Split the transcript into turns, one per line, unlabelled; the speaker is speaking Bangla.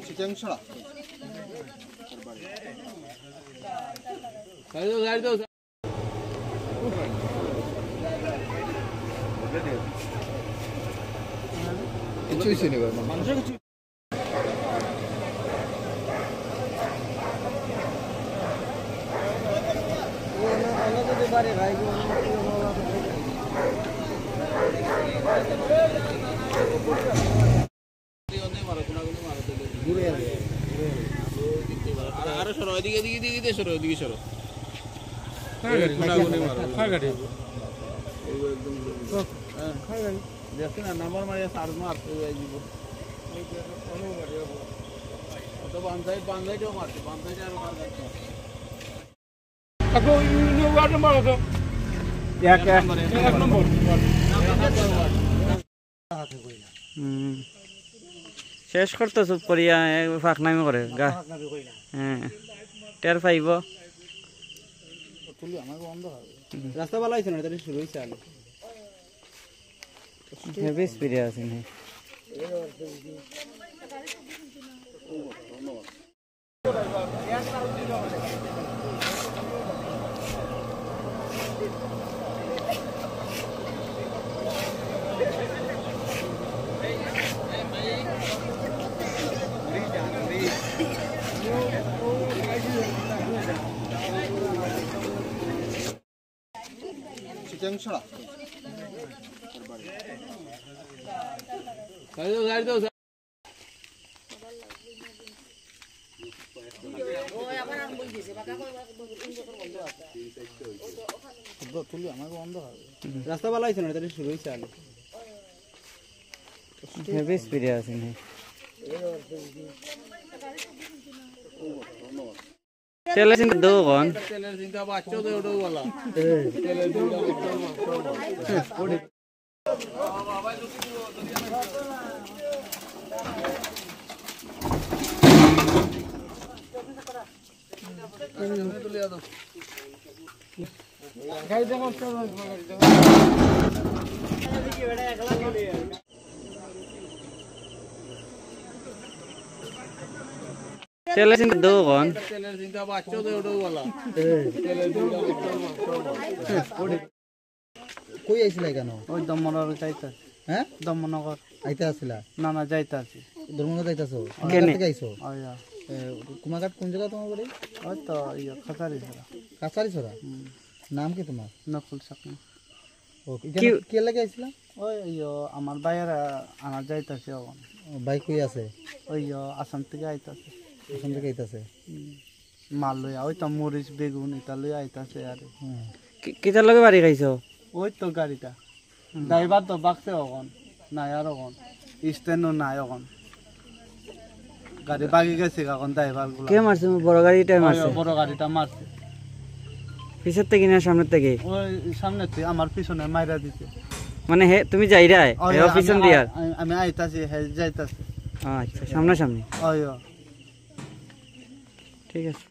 চিকেন ছড়া
গাড়ি দাও
কিছুই চিনি না মানুষের কিছু
আরো সরো এদিকে এদিকে এদিকে সরো এদিকে সরো দেখছি না নাম্বার মারিয়া সার্জ মার বান্ধাইটাও মারছে বান্ধাইটা আরো
শেষ করতো চুপ করিয়া ফাঁক নামি করে গা হ্যাঁ টের পাইব
রাস্তা ভালো হয়েছে না তাহলে শুরু হয়েছে আলো
হেভি স্পিডে আছে না
চিকেন ছড়া
গাড়ি দাও রাস্তা ভালো হয়েছে না তাহলে শুরু হয়েছে আলো
হেভি স্পিডে আছে না তেলের চিন্তা দেবো কোন
তেলের চিন্তা বাচ্চাও তো ওটাও বলা
তেলের চিন্তা দেবো কোন
তেলের চিন্তা বাচ্চাও তো ওটাও বলা
কই আইছিলা কেন
ওই দমনগর যাইতা
হ্যাঁ
দমনগর
আইতে আসিলা
না না যাইতা আছি
ধর্মনগর যাইতাছো
কেনে?
থেকে আইছো
ওইয়া
কুমাঘাট কোন জায়গা তোমার বাড়ি
ওই তো ইয়া খাতারি ধরা
কাছারি ছড়া নাম কি তোমার
নকুল সাকনা
ও এখানে কে লাগে আইছিলা
ওই ইয়ো আমার বাইরে আনা যাইতাছে এখন
বাইক কই আছে
ওই আসাম থেকে আইতাছে
ওখান থেকে আইতাছে
মাল লইয়া ওই তো মরিচ বেগুন এটা লইয়া আইতাছে আর
কিতার লগে বাড়ি খাইছো
ওই তো গাড়িটা ড্রাইভার তো বাকছে এখন নাই আর এখন স্ট্যান্ডও নাই এখন গাড়ি বাগি গেছে এখন ড্রাইভার গুলো
কে মারছে বড় গাড়িটা মারছে
বড় গাড়িটা মারছে
পিছের থেকে না সামনের থেকে
ওই সামনে থেকে আমার পিছনে মাইরা দিতে
মানে হে তুমি যাইরাই হে পিছন দিয়ার
আমি আইতাছি হে যাইতাছি
আচ্ছা সামনাসামনি
ওই
ঠিক আছে।